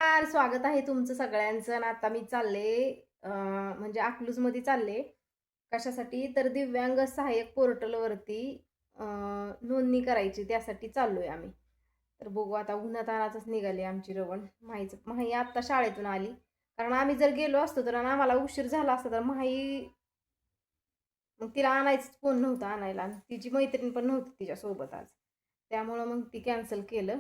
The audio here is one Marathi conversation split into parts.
नमस्कार, स्वागत आहे तुमचं सगळ्यांचं. आणि आता मी चालले म्हणजे अकलूजमध्ये चालले. कशासाठी? तर दिव्यांग सहाय्यक पोर्टलवरती नोंदणी करायची, त्यासाठी चाललोय आम्ही. तर बघू आता, उन्हातान्हाचंच निघाली आमची रवण. माही आत्ता शाळेतून आली. कारण आम्ही जर गेलो असतो तर आणि आम्हाला उशीर झाला असता तर माही, मग तिला आणायचं कोण नव्हतं आणायला आणि तिची मैत्रीण पण नव्हती तिच्यासोबत आज. त्यामुळं मग ती कॅन्सल केलं.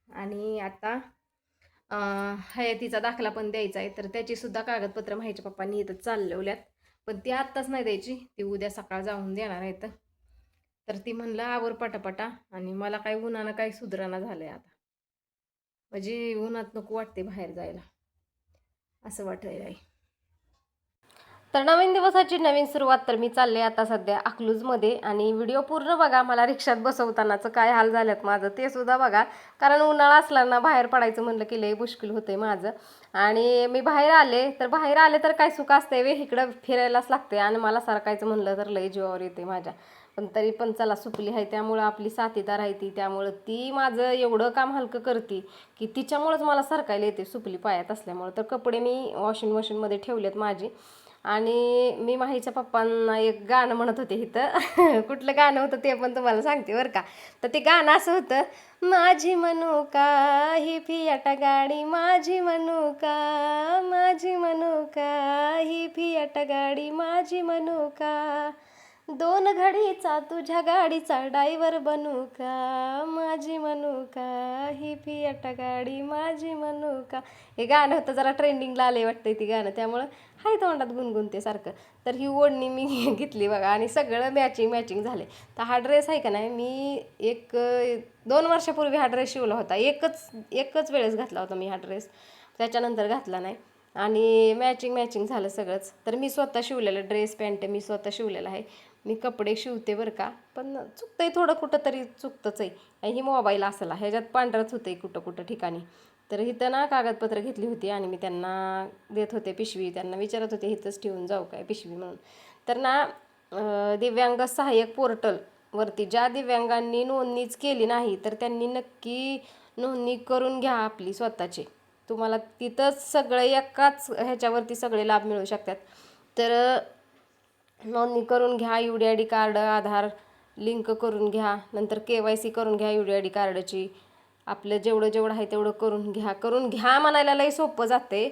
आणि आता हयातीचा दाखला पण द्यायचा आहे, तर त्याची सुद्धा कागदपत्र माहीच्या पप्पांनी इथं चालवल्यात. पण ती आत्ताच नाही द्यायची, ती उद्या सकाळ जाऊन देणार आहेत. तर ती म्हणलं आवर पटापटा, आणि मला काय उन्हानं काही सुधारणा झालंय आता. म्हणजे उन्हात नको वाटते बाहेर जायला, असं वाटायला आहे. तर नवीन दिवसाची नवीन सुरुवात. तर मी चालले आता सध्या अकलूजमध्ये, आणि व्हिडिओ पूर्ण बघा. मला रिक्षात बसवतानाचं काय हाल झाल्यात माझं ते सुद्धा बघा. कारण उन्हाळा असला ना, बाहेर पडायचं म्हणलं की लई मुश्किल होतंय माझं. आणि मी बाहेर आले तर काय सुख असते वे, इकडं फिरायलाच लागते. आणि मला सरकायचं म्हणलं तर लई जीवावर येते माझ्या. पण तरी पण चला, सुपली आहे त्यामुळं, आपली साथीदार आहे ती, त्यामुळं ती माझं एवढं काम हलकं करते की तिच्यामुळंच मला सरकायला येते, सुपली पायात असल्यामुळं. तर कपडे मी वॉशिंग मशीनमध्ये ठेवलेत माझी. आणि मी माहीच्या पप्पांना एक गाणं म्हणत होते इथं कुठलं गाणं होतं ते पण तुम्हाला सांगते बरं का. तर ते गाणं असं होतं, माझी मनुका ही फियाट गाडी, माझी मनुका, माझी मनुका ही फियाट गाडी, माझी मनुका, दोन घडीचा तुझ्या गाडीचा ड्रायव्हर बनू का, माझी मनुका ही फियाट गाडी, माझी मनुका. हे गाणं होतं, जरा ट्रेंडिंगला आले वाटतंय ती गाणं, त्यामुळं हाय तोंडात गुणगुणते सारखं. तर ही ओढणी मी घेतली बघा, आणि सगळं मॅचिंग झाले. तर हा ड्रेस आहे का नाही, मी 2 वर्षापूर्वी हा ड्रेस शिवला होता. एकच वेळेस घातला होता मी हा ड्रेस, त्याच्यानंतर घातला नाही. आणि मॅचिंग झालं सगळंच. तर मी स्वतः शिवलेलं ड्रेस पॅन्ट मी स्वतः शिवलेलं आहे. मी कपडे शिवते बरं का, पण चुकतंय थोडं, कुठं तरी चुकतंच आहे. आणि ही मोबाईल असला ह्याच्यात पांढरंच होतं आहे कुठं ठिकाणी. तर इथं ना कागदपत्र घेतली होती, आणि मी त्यांना देत होते पिशवी. त्यांना विचारत होते इथंच ठेवून जाऊ काय पिशवी म्हणून. तर ना दिव्यांग सहाय्यक पोर्टलवरती ज्या दिव्यांगांनी नोंदणीच केली नाही, तर त्यांनी नक्की नोंदणी करून घ्या आपली स्वतःची. तुम्हाला तिथंच सगळे एकाच ह्याच्यावरती सगळे लाभ मिळू शकतात. तर नोंदणी करून घ्या. UDID कार्ड, आधार लिंक करून घ्या. नंतर KYC करून घ्या UDID कार्डची. आपलं जेवढं आहे तेवढं करून घ्या म्हणायला लई सोपं जाते.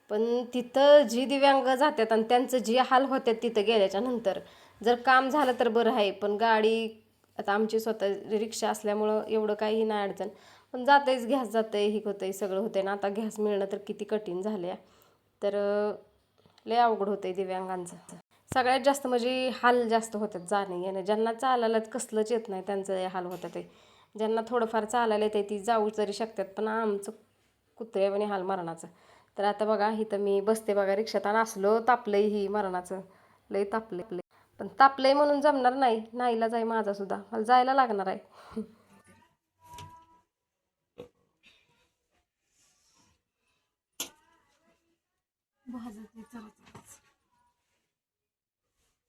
पण तिथं जी दिव्यांग जातात आणि त्यांचं जी हाल होतात तिथं गेल्याच्या नंतर, जर काम झालं तर बरं आहे. पण गाडी, आता आमची स्वतः रिक्षा असल्यामुळं एवढं काही नाही अडचण. पण जातंयच, गॅस जातंय, ही होतंय, सगळं होतंय ना. आता गॅस मिळणं तर किती कठीण झालं. तर लय अवघड होतंय दिव्यांगांचं. सगळ्यात जास्त म्हणजे हाल जास्त होतात जाणे येणे. ज्यांना चालायला कसलंच येत नाही त्यांचं हाल होतात ते. ज्यांना थोडंफार चालायला येते ती जाऊ तरी शकतात, पण आमचं कुत्र्यावानी हाल मरणाचं. तर आता बघा इथं मी बसते बघा रिक्षात, आणि असलं तापलंय ही मरणाचं, लय तापलंय. पण तापलंय म्हणून जमणार नाही, नाईलाज आहे माझा सुद्धा, मला जायला लागणार आहे.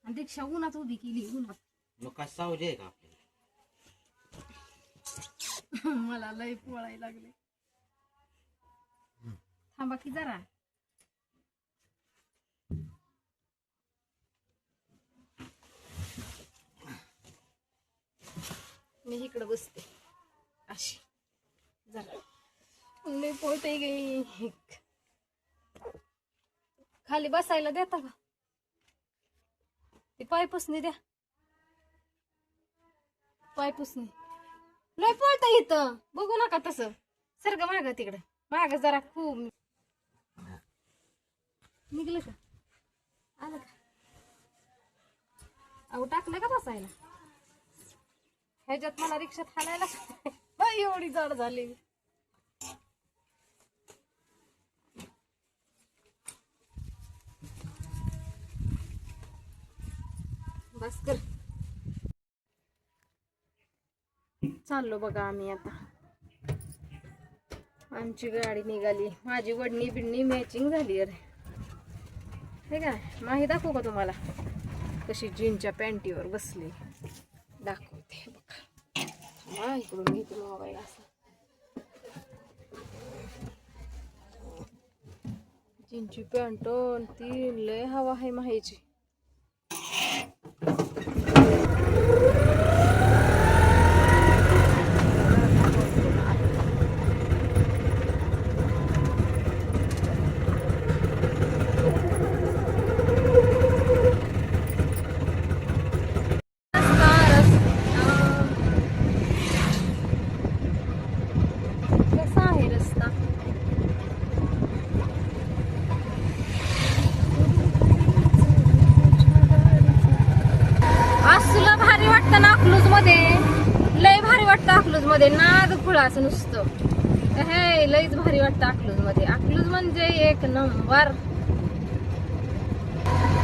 आणि रिक्षा उन्हात उभी केली, उन्हात. मग काय सावली आहे का आपल्याला? मला लय पोळायला लागले. थांबा की जरा. मी इकडं बसते अशी, जरा लय पोळते गे. खाली बसायला देता का? ते पाय पुसणी द्या, पाय पुसणी. लय पळता इथं, बघू नका तसं. सारखं माग तिकडं, माग जरा खूप. निघलं का? आलं का? अहो टाकलं का बसायला? ह्याच्यात मला रिक्षात हालायला एवढी जड झाली. बस कर. चाललो बघा आम्ही आता. आमची गाडी निघाली. माझी वडणी बिडणी मॅचिंग झाली. अरे हे का माही दाखवू का तुम्हाला कशी जीनच्या पॅन्टीवर बसली? दाखवते बघा. इकडून घेते मोबाईल असा. जीनची पॅन्ट ती लय हवा आहे माहीची. कसा आहे रस्ता? आज तुला भारी वाटतं ना अकलूज मध्ये? लय भारी वाटतं अकलूज मध्ये. नाद खुळा असं नुसतं हे लयच भारी वाटतं अकलूज मध्ये. अकलूज म्हणजे एक नंबर.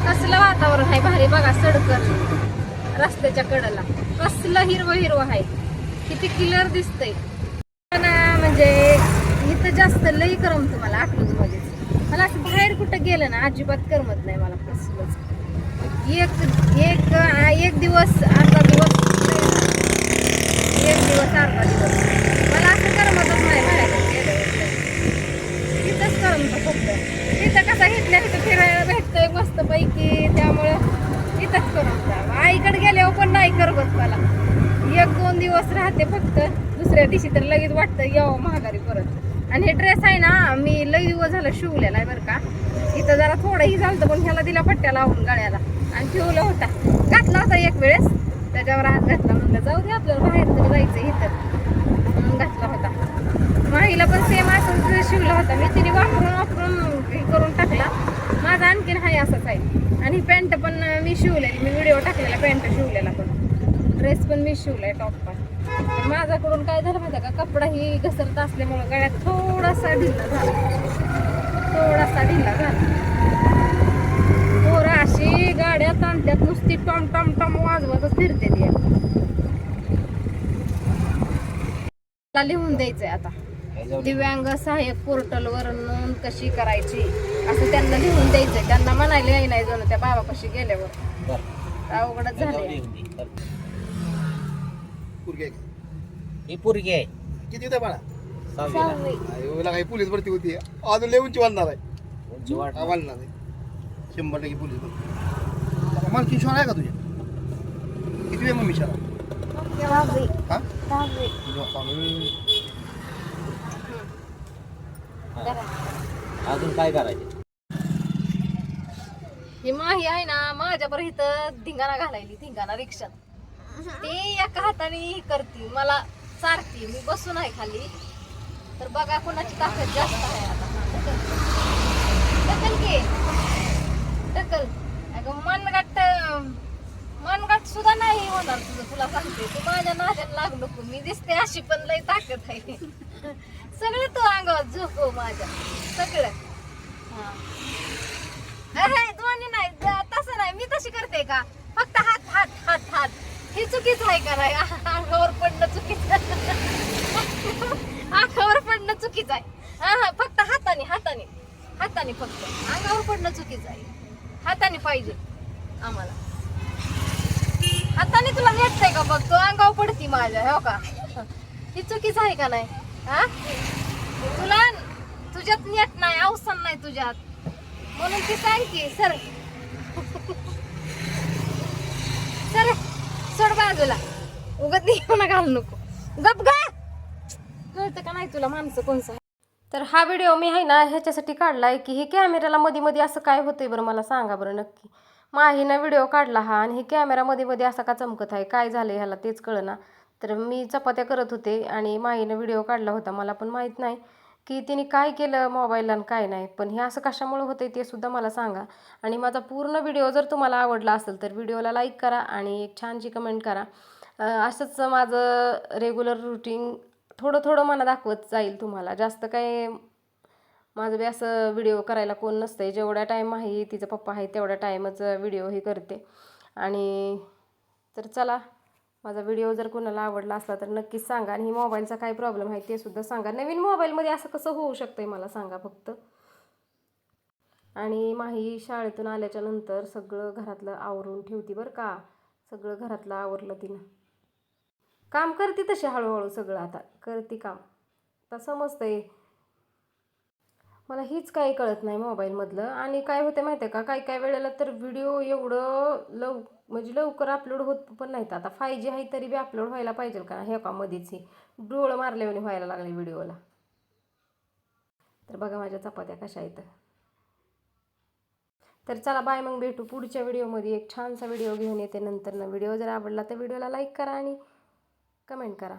कसलं वातावरण आहे भारी बघा. सडकर रस्त्याच्या कडेला कसलं हिरवं हिरवं आहे. किती क्लिअर दिसतंय ना. म्हणजे इथं जास्त लई करमत मला अकलूज मध्ये. मला असं बाहेर कुठं गेलं ना अजिबात करमत नाही मला. कसलंच एक दिवस अर्धा दिवस, एक दिवस अर्धा दिवस मला असं करमतच नाही बाहेर गेल्यावर. तिथंच करमतं फक्त. तिथं कसं इथल्या तिथं फिरायला भेटतंय मस्त पैकी, त्यामुळं इथंच करमतं. आईकडे गेल्यावर पण नाही करमत मला. एक दोन दिवस राहते फक्त, दुसऱ्या दिवशी तर लगेच वाटतं यावं महागारी परत. आणि हे ड्रेस आहे ना मी लई दिवस झालं शिवलेला आहे बरं का. इथं जरा थोडंही झालं पण ह्याला दिला पट्ट्या लावून गळ्याला आणि ठेवला होता. घातला होता एक वेळेस, त्याच्यावर आज घातला. म्हणलं जाऊ दे आपल्याला बाहेर तरी जायचं इथं, म्हणून घातला होता. माहीला पण सेम असंच शिवला होता मी. तिने वापरून हे करून टाकला. माझा आणखीन हाय असाच आहे. आणि पॅन्ट पण मी शिवलेली, मी व्हिडिओ टाकलेला पॅन्ट शिवलेला पण. ड्रेस पण मी शिवलाय, टॉप पण. तर माझ्याकडून काय झालं माहिती का, कपडा ही घसरत असल्यामुळे गळ्यात थोडासा ढिला झाला. पोरं अशी गाड्या ताणत्यात नुसती टॉम टॉम टॉम वाजवतच फिरते ती. लिहून द्यायचंय आता दिव्यांग सहाय्यक पोर्टलवर नोंद कशी करायची असं त्यांना लिहून द्यायचंय. त्यांना म्हणायला याय नाही जणू त्या बाबापाशी गेल्यावर. अवघडच झाले. ही पोरगी आहे किती होते बाळा? 6वी काही पोलीस भरती होती अजून लय उंची वाढणार आहे. उंची वाढ. वाढणार आहे 100% पोलीस भरती. मला किशोर आहे का तुझ्या? किती वेळ मम्मी शाळा? हा? अजून काय करायचं? ही माही आहे ना माझ्यावर इथं धिंगाणा घालायली, धिंगाणा रिक्षात. ती एका हाताने करती मला चारती. मी बसून आहे खाली. तर बघा कोणाची ताकद जास्त आहे आता. ढकल की ढकल. अगं मनगट सुद्धा नाही होणार तुझं, तुला सांगते. तू माझ्या नाद्याला लागू नको. मी दिसते अशी पण लई ताकद आहे. सगळं तू अंगावर झोपव माझ्या सगळं. दोन्ही नाही, तसं नाही. मी तशी करते का? फक्त हात हात हात हात. हे चुकीचं आहे का नाही? अंगावर पडणं चुकीचं. अंगावर पडणं चुकीचं आहे. हा फक्त हाताने हाताने हाताने फक्त अंगावर पडणं चुकीचं आहे. हाताने पाहिजे आम्हाला. हाताने तुला नेटतंय का बघ? तो अंगावर पडती माझ्या, हो का? ही चुकीचं आहे का नाही? हा तुला तुझ्यात नेट नाही, अवसान नाही तुझ्यात, म्हणून ती सांग की सर सर सोड बाजूला. उगत नाही घालू नको. गप गा. कळतं का नाही तुला माणसं कोणचं आहे? तर हा व्हिडिओ मी आहे ना ह्याच्यासाठी काढलाय की हे कॅमेऱ्याला मध्ये मध्ये असं काय होतंय बरं मला सांगा बरं नक्की. माहीनं व्हिडिओ काढला हा आणि हे कॅमेरा मध्ये मध्ये असा का चमकत आहे, काय झालंय ह्याला तेच कळना. तर मी चपात्या करत होते आणि माहीनं व्हिडिओ काढला होता. मला पण माहीत नाही की तिने काय केलं मोबाईलला आणि काय नाही. पण हे असं कशामुळे होतंय ते सुद्धा मला सांगा. आणि माझा पूर्ण व्हिडिओ जर तुम्हाला आवडला असेल तर व्हिडिओला लाईक करा आणि एक छानशी कमेंट करा. असंच माझं रेग्युलर रुटीन थोडं थोडं मला दाखवत जाईल तुम्हाला. जास्त काय माझं बी असं व्हिडिओ करायला कोण नसतं. जेवढा टाईम आहे तिचा पप्पा आहे तेवढा टाईमच व्हिडिओ हे करते. आणि तर चला, माझा व्हिडिओ जर कोणाला आवडला असला तर नक्कीच सांगा. आणि मोबाईलचा काय प्रॉब्लेम आहे ते सुद्धा सांगा. नवीन मोबाईलमध्ये असं कसं होऊ शकतंय मला सांगा फक्त. आणि माही शाळेतून आल्याच्या नंतर सगळं घरातलं आवरून ठेवती बरं का. सगळं घरातलं आवरलं तिनं. काम करते तशी हळूहळू सगळं आता करते काम. आता समजतंय मला हीच काही कळत नाही मोबाईलमधलं. आणि काय होते माहिती आहे का, काही काही वेळेला तर व्हिडिओ एवढं म्हणजे लवकर अपलोड होत पण नाहीत. आता 5G आहे तरी बी अपलोड व्हायला पाहिजे का, हे का मध्येच ही डोळं मारल्याने व्हायला लागले व्हिडिओला. तर बघा माझ्या चपात्या कशा आहेत. तर चला बाय, मग भेटू पुढच्या व्हिडिओमध्ये. एक छानसा व्हिडिओ घेऊन येते नंतर. व्हिडिओ जर आवडला तर व्हिडिओला लाईक करा आणि कमेंट करा.